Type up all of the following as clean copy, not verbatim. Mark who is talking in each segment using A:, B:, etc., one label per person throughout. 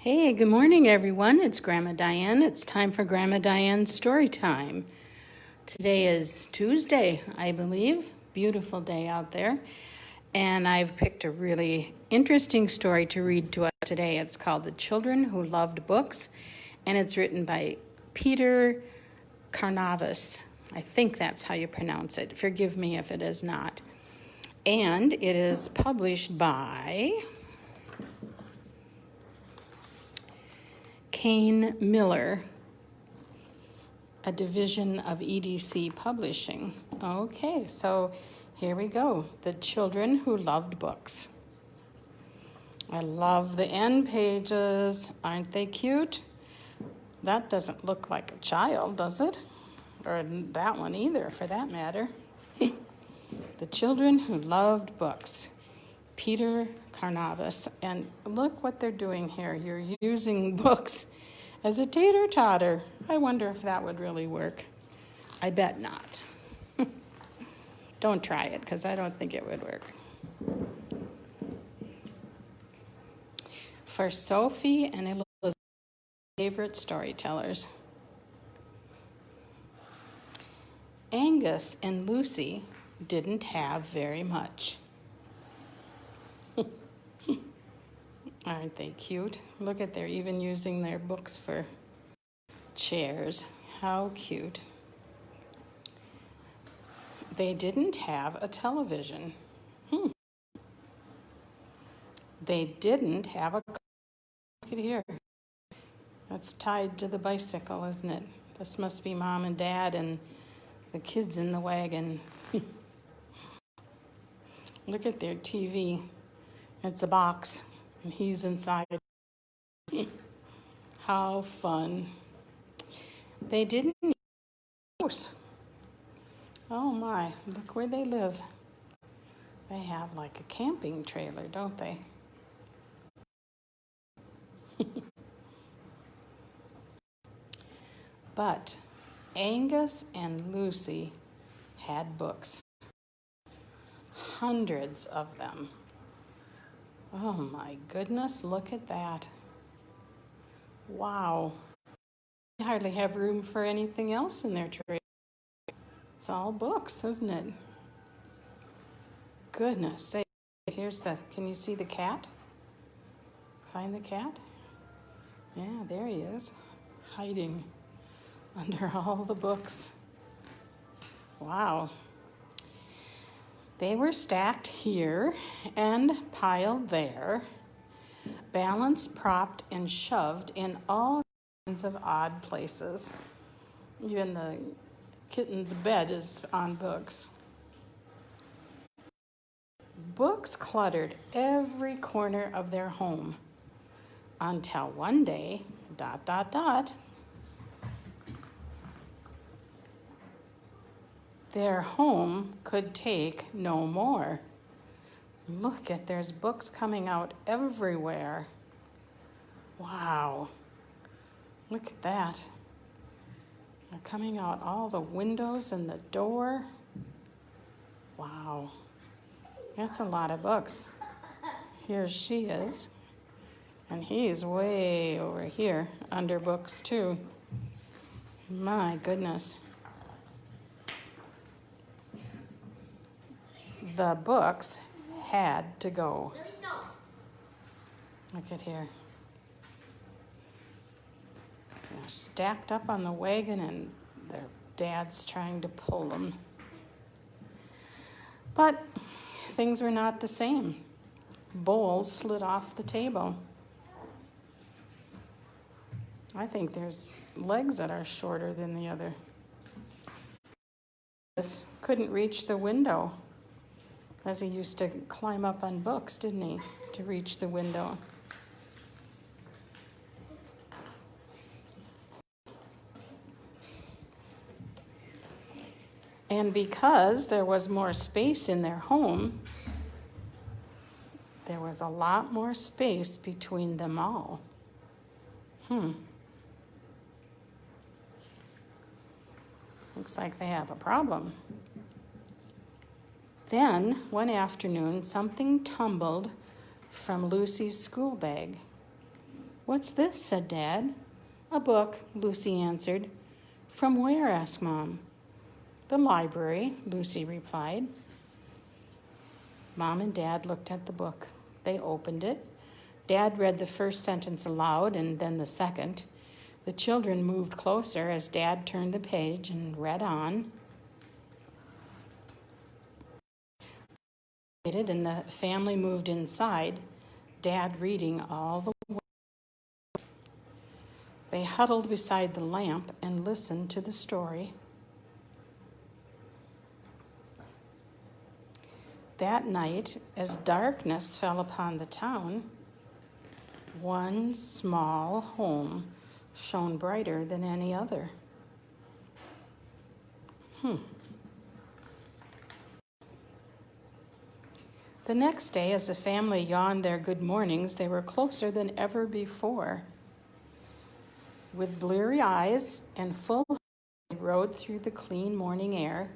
A: Hey, good morning, everyone. It's Grandma Diane. It's time for Grandma Diane's story time. Today is Tuesday, I believe. Beautiful day out there. And I've picked a really interesting story to read to us today. It's called The Children Who Loved Books, and it's written by Peter Carnavas. I think that's how you pronounce it. Forgive me if it is not. And it is published by Kane Miller, a division of EDC Publishing. Okay, so here we go. The Children Who Loved Books. I love the end pages. Aren't they cute? That doesn't look like a child, does it? Or that one either, for that matter. The Children Who Loved Books. Peter Carnavas. And look what they're doing here. You're using books as a tater-totter. I wonder if that would really work. I bet not. Don't try it, because I don't think it would work. For Sophie and Elizabeth's favorite storytellers. Angus and Lucy didn't have very much. Aren't they cute? Look at, they're even using their books for chairs. How cute. They didn't have a television. They didn't have a car. Look at here. That's tied to the bicycle, isn't it? This must be Mom and Dad and the kids in the wagon. Look at their TV. It's a box. And he's inside. How fun. They didn't need a house. Oh my, look where they live. They have like a camping trailer, don't they? But Angus and Lucy had books. Hundreds of them. Oh my goodness, look at that. Wow. They hardly have room for anything else in their tray. It's all books, isn't it? Goodness sake. Can you see the cat? Find the cat? Yeah, there he is, hiding under all the books. Wow. They were stacked here and piled there, balanced, propped, and shoved in all kinds of odd places. Even the kitten's bed is on books. Books cluttered every corner of their home until one day, ... their home could take no more. Look at, there's books coming out everywhere. Wow. Look at that. They're coming out all the windows and the door. Wow. That's a lot of books. Here she is. And he's way over here under books too. My goodness. The books had to go. Look at here. They're stacked up on the wagon and their dad's trying to pull them. But things were not the same. Bowls slid off the table. I think there's legs that are shorter than the other. This couldn't reach the window, as he used to climb up on books, didn't he, to reach the window. And because there was more space in their home, there was a lot more space between them all. Looks like they have a problem. Then, one afternoon, something tumbled from Lucy's school bag. "What's this?" said Dad. "A book," Lucy answered. "From where?" asked Mom. "The library," Lucy replied. Mom and Dad looked at the book. They opened it. Dad read the first sentence aloud and then the second. The children moved closer as Dad turned the page and read on. And the family moved inside, Dad reading all the way. They huddled beside the lamp and listened to the story. That night, as darkness fell upon the town, one small home shone brighter than any other. The next day, as the family yawned their good mornings, they were closer than ever before. With bleary eyes and full hearts, they rode through the clean morning air.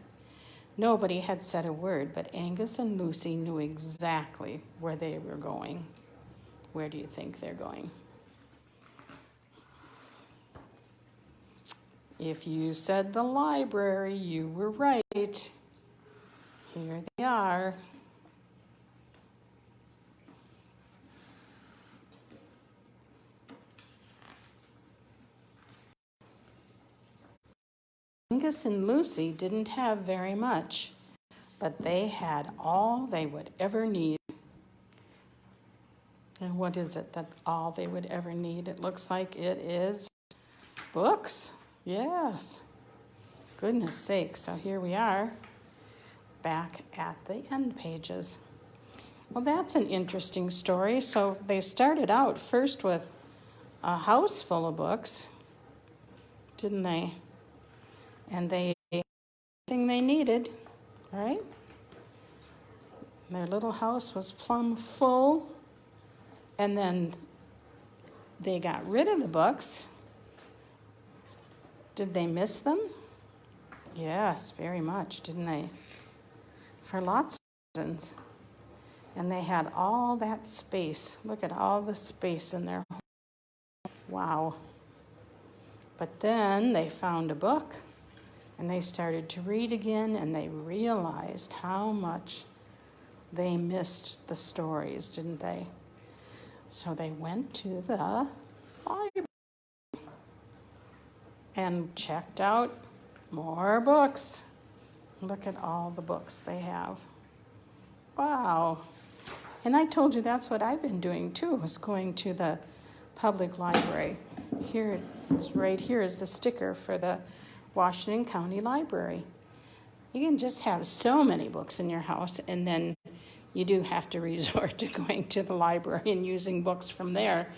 A: Nobody had said a word, but Angus and Lucy knew exactly where they were going. Where do you think they're going? If you said the library, you were right. Here they are. Angus and Lucy didn't have very much, but they had all they would ever need. And what is it that all they would ever need? It looks like it is books. Yes. Goodness sakes. So here we are, back at the end pages. Well, that's an interesting story. So they started out first with a house full of books, didn't they? And they had everything they needed, right? Their little house was plumb full. And then they got rid of the books. Did they miss them? Yes, very much, didn't they? For lots of reasons. And they had all that space. Look at all the space in their home. Wow. But then they found a book, and they started to read again, and they realized how much they missed the stories, didn't they? So they went to the library and checked out more books. Look at all the books they have. Wow. And I told you that's what I've been doing too, is going to the public library. Here, it's right here is the sticker for the Washington County Library. You can just have so many books in your house, and then you do have to resort to going to the library and using books from there,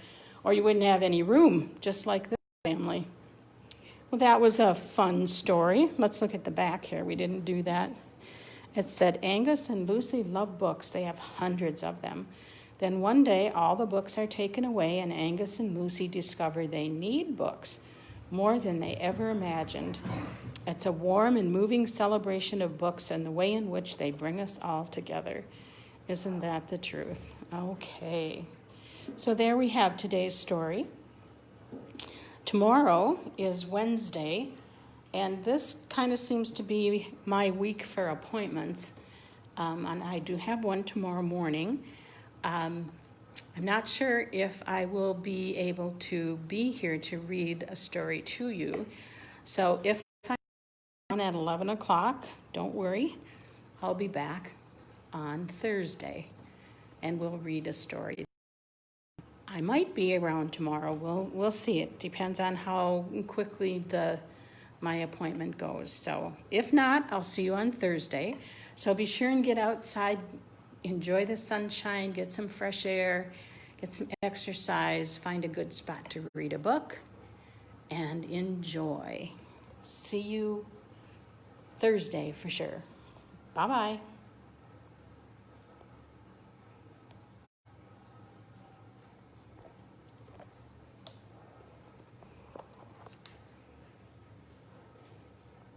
A: or you wouldn't have any room, just like this family. Well, that was a fun story. Let's look at the back here. We didn't do that. It said, Angus and Lucy love books. They have hundreds of them. Then one day, all the books are taken away, and Angus and Lucy discover they need books more than they ever imagined. It's a warm and moving celebration of books and the way in which they bring us all together. Isn't that the truth? Okay. So there we have today's story. Tomorrow is Wednesday, and this kind of seems to be my week for appointments. And I do have one tomorrow morning. I'm not sure if I will be able to be here to read a story to you. So if I'm on at 11 o'clock, don't worry. I'll be back on Thursday, and we'll read a story. I might be around tomorrow. We'll see. It depends on how quickly my appointment goes. So if not, I'll see you on Thursday. So be sure and get outside, enjoy the sunshine, get some fresh air, get some exercise, find a good spot to read a book, and enjoy. See you Thursday for sure. Bye-bye.